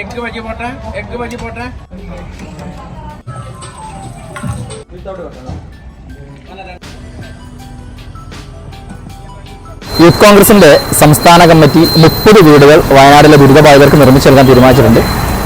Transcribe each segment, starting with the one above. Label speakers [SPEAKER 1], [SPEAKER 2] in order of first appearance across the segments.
[SPEAKER 1] Egg bajji പോട്ടെ, egg bajji പോട്ടെ.
[SPEAKER 2] Youth കോൺഗ്രസിന്റെ സംസ്ഥാന കമ്മിറ്റി 30 വീടുകൾ വയനാട്ടിലെ ദുരിതബാധിതർക്ക് നിർമ്മിച്ചു നൽകാൻ തീരുമാനിച്ചിട്ടുണ്ട്.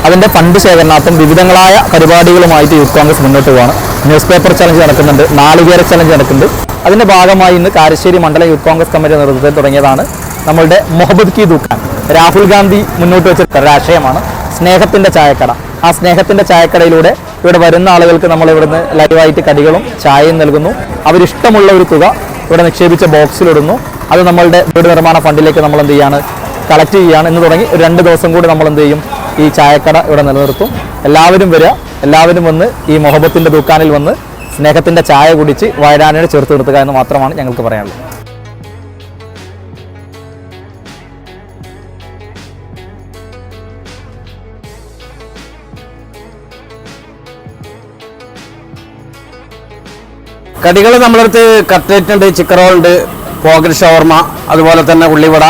[SPEAKER 2] അതിന്റെ ഫണ്ട് ശേഖരണാർത്ഥം വിവിധങ്ങളായ പരിപാടികളുമായിട്ട് യൂത്ത് കോൺഗ്രസ് മുന്നോട്ട് പോവാണ്. ന്യൂസ് പേപ്പർ ചലഞ്ച് നടക്കുന്നുണ്ട്, നാളികേര ചലഞ്ച് നടക്കുന്നുണ്ട്. അതിന്റെ ഭാഗമായി ഇന്ന് കാരശ്ശേരി മണ്ഡലം യൂത്ത് കോൺഗ്രസ് കമ്മിറ്റി നേതൃത്വത്തിൽ തുടങ്ങിയതാണ് നമ്മളുടെ മുഹബത്ത് കി ദുക്കാൻ. രാഹുൽ ഗാന്ധി മുന്നോട്ട് വെച്ച ഒരാശയമാണ് സ്നേഹത്തിന്റെ ചായക്കട. ആ സ്നേഹത്തിന്റെ ചായക്കടയിലൂടെ ഇവിടെ വരുന്ന ആളുകൾക്ക് നമ്മൾ ഇവിടുന്ന് ലൈവായിട്ട് കടികളും ചായയും നൽകുന്നു. അവരിഷ്ടമുള്ള ഒരു തുക ഇവിടെ നിക്ഷേപിച്ച ബോക്സിലിടുന്നു. അത് നമ്മളുടെ വീട് നിർമ്മാണ ഫണ്ടിലേക്ക് നമ്മൾ എന്ത് ചെയ്യാണ്, കളക്ട് ചെയ്യുകയാണ്. ഇന്ന് തുടങ്ങി 2 ദിവസം കൂടി നമ്മൾ എന്ത് ചെയ്യും, ഈ ചായക്കട ഇവിടെ നിലനിർത്തും. എല്ലാവരും വരിക, എല്ലാവരും വന്ന് ഈ മുഹബത്തിന്റെ ദുക്കാനിൽ വന്ന് സ്നേഹത്തിന്റെ ചായ കുടിച്ച് വയനാടിനെ ചേർത്ത് നിർത്തുക എന്ന് മാത്രമാണ് ഞങ്ങൾക്ക് പറയാനുള്ളത്.
[SPEAKER 3] കടികൾ നമ്മളടുത്ത് കട്ട്ലേറ്റ് ഉണ്ട്, ചിക്കൻ റോൾ ഉണ്ട്, പോക്കറ്റ് ഷവർമ, അതുപോലെ തന്നെ ഉള്ളിവട,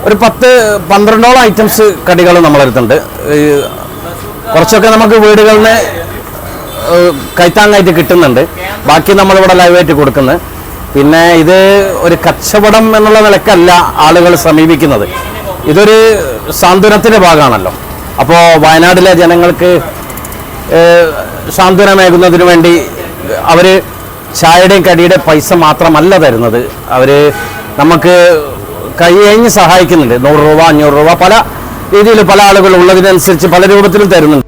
[SPEAKER 3] ഒരു 10-12ഓളം ഐറ്റംസ് കടികൾ നമ്മളടുത്തുണ്ട്. കുറച്ചൊക്കെ നമുക്ക് വീടുകളിൽ നിന്ന് കൈത്താങ്ങായിട്ട് കിട്ടുന്നുണ്ട്. ബാക്കി നമ്മളിവിടെ ലൈവായിട്ട് കൊടുക്കുന്നത്. പിന്നെ ഇത് ഒരു കച്ചവടം എന്നുള്ള നിലക്കല്ല ആളുകൾ സമീപിക്കുന്നത്. ഇതൊരു സാന്ത്വനത്തിൻ്റെ ഭാഗമാണല്ലോ. അപ്പോൾ വയനാട്ടിലെ ജനങ്ങൾക്ക് സാന്ത്വനമേകുന്നതിന് വേണ്ടി അവർ ചായയുടെയും കടിയുടെ പൈസ മാത്രമല്ല തരുന്നത്, അവർ നമുക്ക് കൈയഴിഞ്ഞ് സഹായിക്കുന്നുണ്ട്. 100 രൂപ, 500 രൂപ, പല രീതിയിൽ പല ആളുകൾ ഉള്ളതിനനുസരിച്ച് പല രൂപത്തിലും തരുന്നുണ്ട്.